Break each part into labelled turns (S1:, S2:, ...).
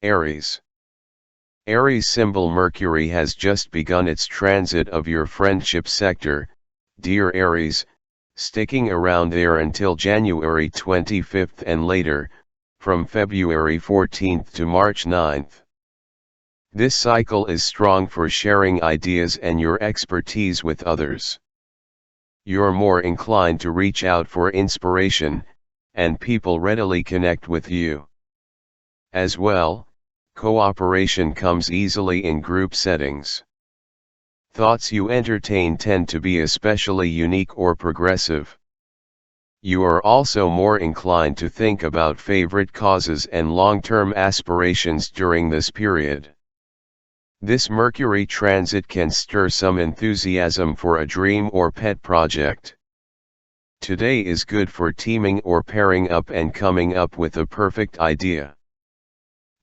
S1: Aries. Aries symbol Mercury has just begun its transit of your friendship sector, dear Aries, sticking around there until January 25th and later, from February 14th to March 9th. This cycle is strong for sharing ideas and your expertise with others. You're more inclined to reach out for inspiration, and people readily connect with you. As well, cooperation comes easily in group settings. Thoughts you entertain tend to be especially unique or progressive. You are also more inclined to think about favorite causes and long-term aspirations during this period. This Mercury transit can stir some enthusiasm for a dream or pet project. Today is good for teaming or pairing up and coming up with a perfect idea.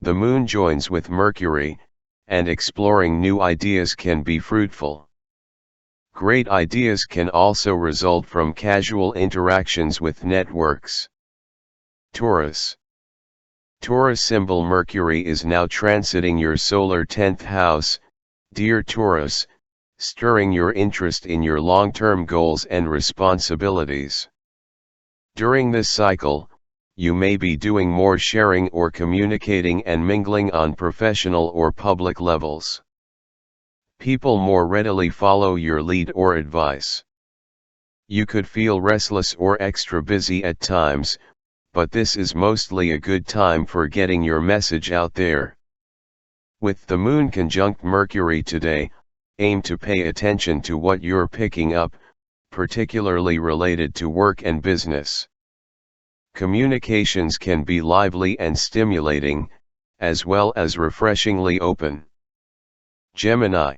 S1: The moon joins with Mercury, and exploring new ideas can be fruitful. Great ideas can also result from casual interactions with networks. Taurus. Taurus symbol Mercury is now transiting your solar 10th house, dear Taurus, stirring your interest in your long-term goals and responsibilities. During this cycle, you may be doing more sharing or communicating and mingling on professional or public levels. People more readily follow your lead or advice. You could feel restless or extra busy at times, but this is mostly a good time for getting your message out there. With the moon conjunct Mercury today, aim to pay attention to what you're picking up, particularly related to work and business. Communications can be lively and stimulating, as well as refreshingly open. Gemini.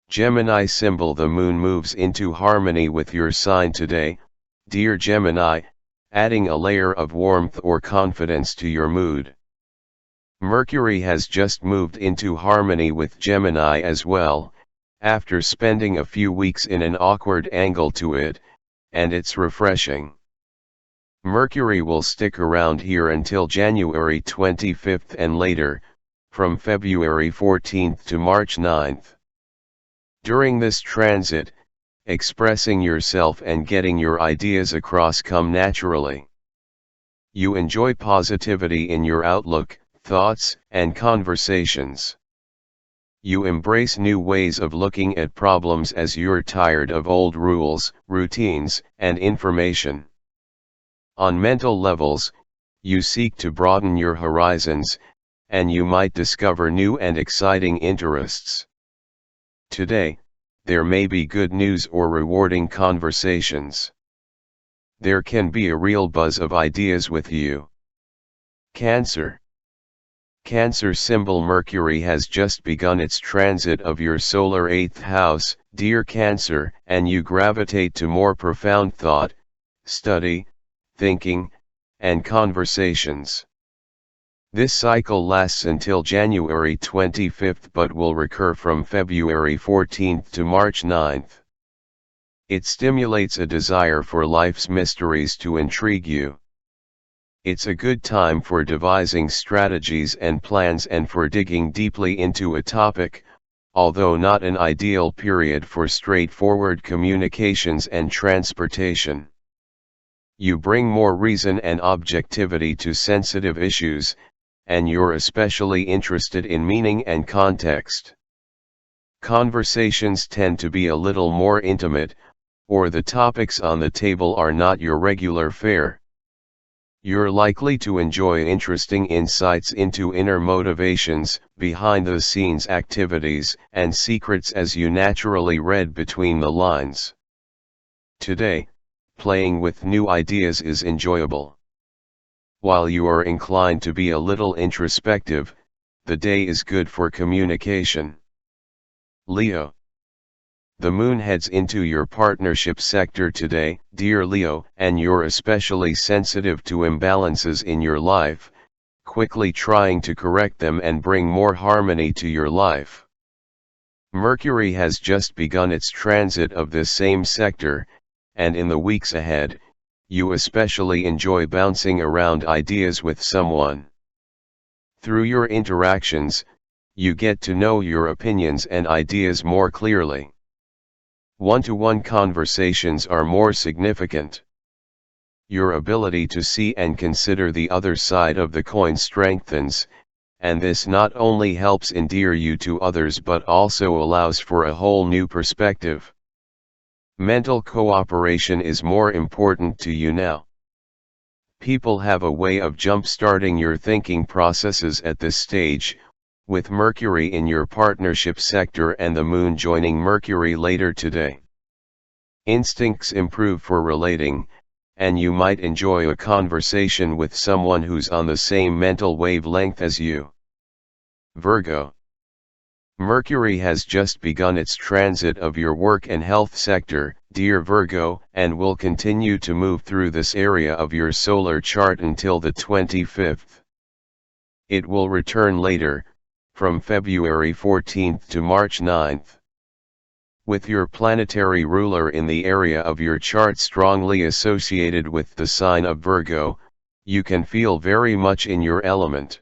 S1: Gemini symbol the moon moves into harmony with your sign today, dear Gemini, adding a layer of warmth or confidence to your mood. Mercury has just moved into harmony with Gemini as well, after spending a few weeks in an awkward angle to it, and it's refreshing. Mercury will stick around here until January 25th and later, from February 14th to March 9th. During this transit, expressing yourself and getting your ideas across come naturally. You enjoy positivity in your outlook, thoughts, and conversations. You embrace new ways of looking at problems as you're tired of old rules, routines, and information. On mental levels, you seek to broaden your horizons, and you might discover new and exciting interests. Today, there may be good news or rewarding conversations. There can be a real buzz of ideas with you. Cancer. Cancer symbol Mercury has just begun its transit of your solar 8th house, dear Cancer, and you gravitate to more profound thought, study, thinking, and conversations. This cycle lasts until January 25th but will recur from February 14th to March 9th. It stimulates a desire for life's mysteries to intrigue you. It's a good time for devising strategies and plans and for digging deeply into a topic, although not an ideal period for straightforward communications and transportation. You bring more reason and objectivity to sensitive issues, and you're especially interested in meaning and context. Conversations tend to be a little more intimate, or the topics on the table are not your regular fare. You're likely to enjoy interesting insights into inner motivations, behind-the-scenes activities, and secrets as you naturally read between the lines. Today, playing with new ideas is enjoyable. While you are inclined to be a little introspective, the day is good for communication. Leo. The moon heads into your partnership sector today, dear Leo, and you're especially sensitive to imbalances in your life, quickly trying to correct them and bring more harmony to your life. Mercury has just begun its transit of this same sector, and in the weeks ahead, you especially enjoy bouncing around ideas with someone. Through your interactions, you get to know your opinions and ideas more clearly. One-to-one conversations are more significant. Your ability to see and consider the other side of the coin strengthens, and this not only helps endear you to others but also allows for a whole new perspective. Mental cooperation is more important to you now. People have a way of jump-starting your thinking processes at this stage, with Mercury in your partnership sector and the Moon joining Mercury later today. Instincts improve for relating, and you might enjoy a conversation with someone who's on the same mental wavelength as you. Virgo. Mercury has just begun its transit of your work and health sector, dear Virgo, and will continue to move through this area of your solar chart until the 25th. It will return later, from February 14th to March 9th. With your planetary ruler in the area of your chart strongly associated with the sign of Virgo, you can feel very much in your element.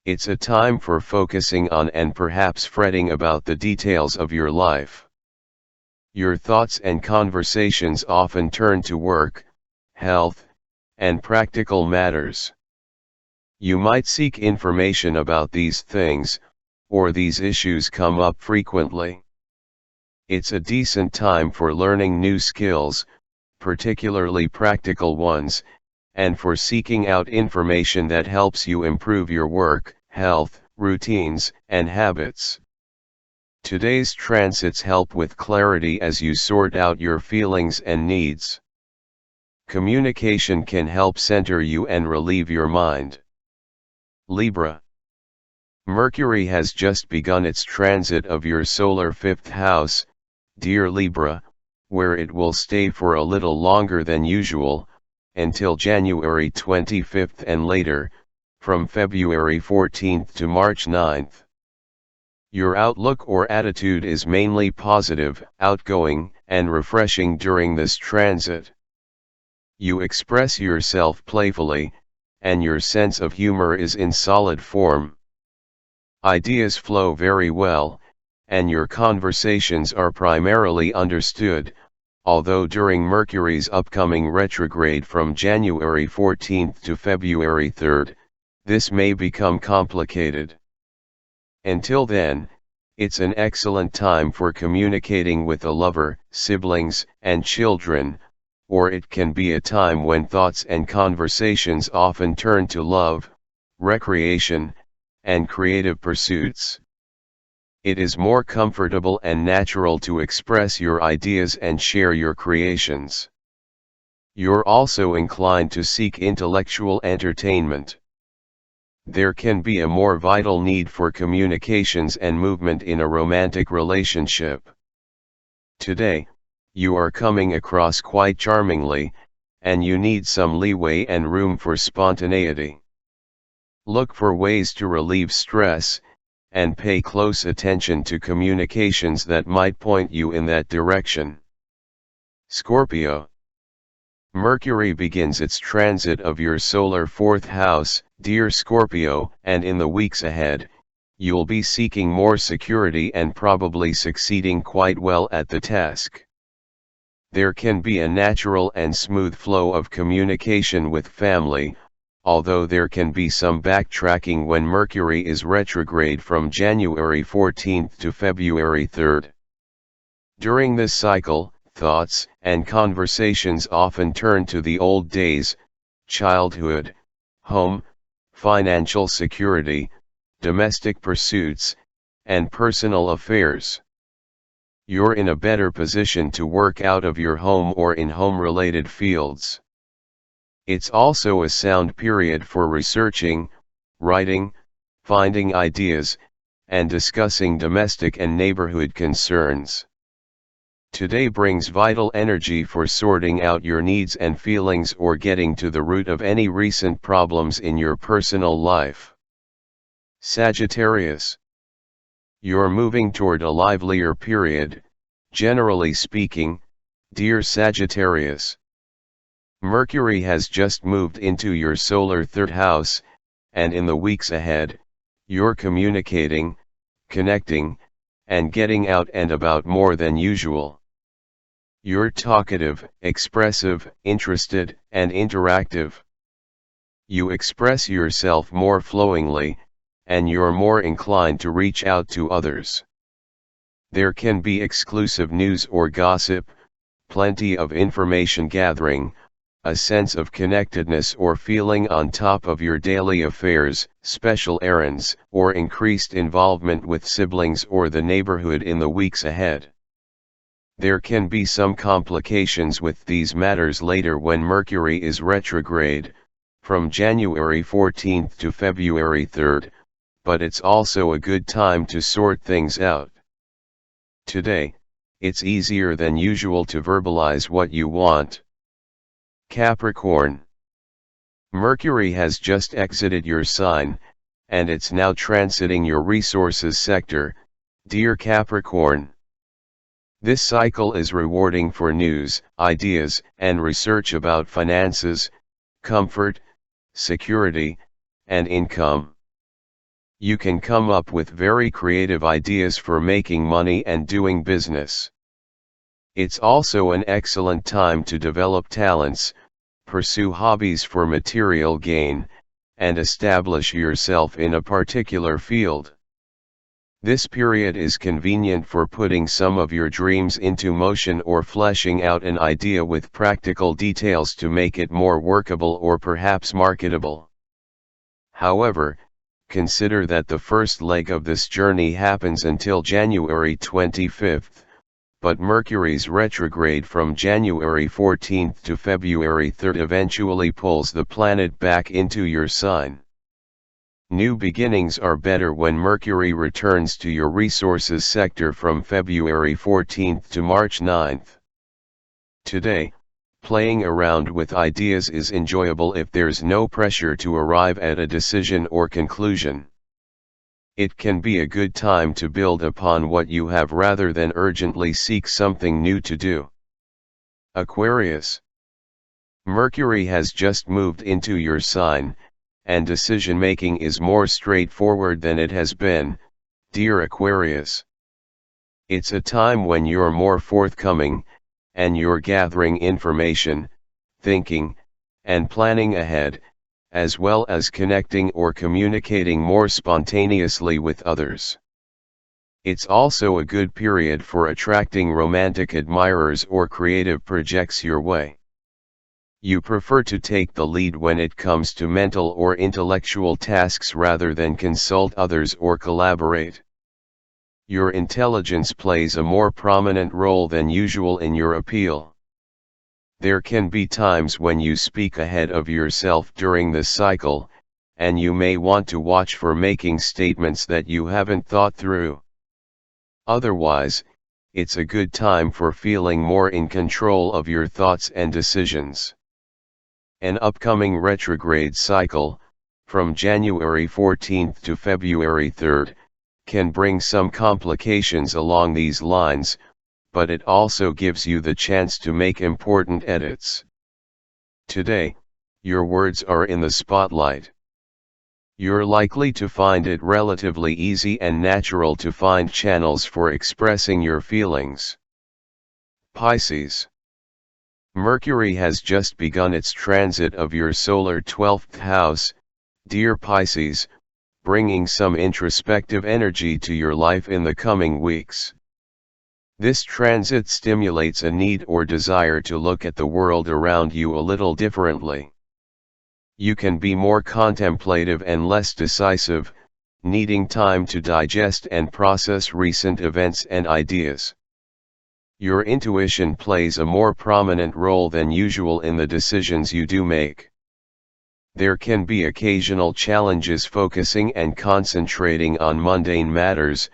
S1: It's a time for focusing on and perhaps fretting about the details of your life. Your thoughts and conversations often turn to work, health, and practical matters. You might seek information about these things, or these issues come up frequently. It's a decent time for learning new skills, particularly practical ones, and for seeking out information that helps you improve your work, health, routines, and habits. Today's transits help with clarity as you sort out your feelings and needs. Communication can help center you and relieve your mind. Libra. Mercury has just begun its transit of your solar fifth house, dear Libra, where it will stay for a little longer than usual, until January 25th and later, from February 14th to March 9th. Your outlook or attitude is mainly positive, outgoing, and refreshing during this transit. You express yourself playfully, and your sense of humor is in solid form. Ideas flow very well, and your conversations are primarily understood, although during Mercury's upcoming retrograde from January 14th to February 3rd, this may become complicated. Until then, it's an excellent time for communicating with a lover, siblings, and children, or it can be a time when thoughts and conversations often turn to love, recreation, and creative pursuits. It is more comfortable and natural to express your ideas and share your creations. You're also inclined to seek intellectual entertainment. There can be a more vital need for communications and movement in a romantic relationship. Today, you are coming across quite charmingly, and you need some leeway and room for spontaneity. Look for ways to relieve stress, and pay close attention to communications that might point you in that direction. Scorpio. Mercury begins its transit of your solar fourth house, dear Scorpio, and in the weeks ahead, you'll be seeking more security and probably succeeding quite well at the task. There can be a natural and smooth flow of communication with family, although there can be some backtracking when Mercury is retrograde from January 14th to February 3rd. During this cycle, thoughts and conversations often turn to the old days, childhood, home, financial security, domestic pursuits, and personal affairs. You're in a better position to work out of your home or in home-related fields. It's also a sound period for researching, writing, finding ideas, and discussing domestic and neighborhood concerns. Today brings vital energy for sorting out your needs and feelings or getting to the root of any recent problems in your personal life. Sagittarius. You're moving toward a livelier period, generally speaking, dear Sagittarius. Mercury has just moved into your solar third house, and in the weeks ahead, you're communicating, connecting, and getting out and about more than usual. You're talkative, expressive, interested, and interactive. You express yourself more flowingly, and you're more inclined to reach out to others. There can be exclusive news or gossip, plenty of information gathering, a sense of connectedness or feeling on top of your daily affairs, special errands, or increased involvement with siblings or the neighborhood in the weeks ahead. There can be some complications with these matters later when Mercury is retrograde, from January 14th to February 3rd, but it's also a good time to sort things out. Today, it's easier than usual to verbalize what you want. Capricorn. Mercury has just exited your sign, and it's now transiting your resources sector, dear Capricorn. This cycle is rewarding for news, ideas, and research about finances, comfort, security, and income. You can come up with very creative ideas for making money and doing business. It's also an excellent time to develop talents, pursue hobbies for material gain, and establish yourself in a particular field. This period is convenient for putting some of your dreams into motion or fleshing out an idea with practical details to make it more workable or perhaps marketable. However, consider that the first leg of this journey happens until January 25th, but Mercury's retrograde from January 14th to February 3rd eventually pulls the planet back into your sign. New beginnings are better when Mercury returns to your resources sector from February 14th to March 9th. Today, playing around with ideas is enjoyable if there's no pressure to arrive at a decision or conclusion. It can be a good time to build upon what you have rather than urgently seek something new to do. Aquarius. Mercury has just moved into your sign, and decision-making is more straightforward than it has been, dear Aquarius. It's a time when you're more forthcoming, and you're gathering information, thinking, and planning ahead, as well as connecting or communicating more spontaneously with others. It's also a good period for attracting romantic admirers or creative projects your way. You prefer to take the lead when it comes to mental or intellectual tasks rather than consult others or collaborate. Your intelligence plays a more prominent role than usual in your appeal. There can be times when you speak ahead of yourself during this cycle, and you may want to watch for making statements that you haven't thought through. Otherwise, it's a good time for feeling more in control of your thoughts and decisions. An upcoming retrograde cycle, from January 14th to February 3rd, can bring some complications along these lines, but it also gives you the chance to make important edits. Today, your words are in the spotlight. You're likely to find it relatively easy and natural to find channels for expressing your feelings. Pisces. Mercury has just begun its transit of your solar 12th house, dear Pisces, bringing some introspective energy to your life in the coming weeks. This transit stimulates a need or desire to look at the world around you a little differently. You can be more contemplative and less decisive, needing time to digest and process recent events and ideas. Your intuition plays a more prominent role than usual in the decisions you do make. There can be occasional challenges focusing and concentrating on mundane matters,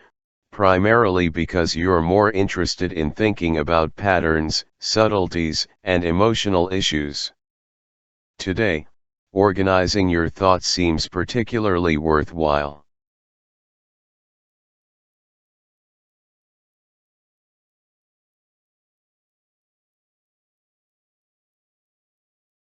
S1: primarily because you're more interested in thinking about patterns, subtleties, and emotional issues. Today, organizing your thoughts seems particularly worthwhile.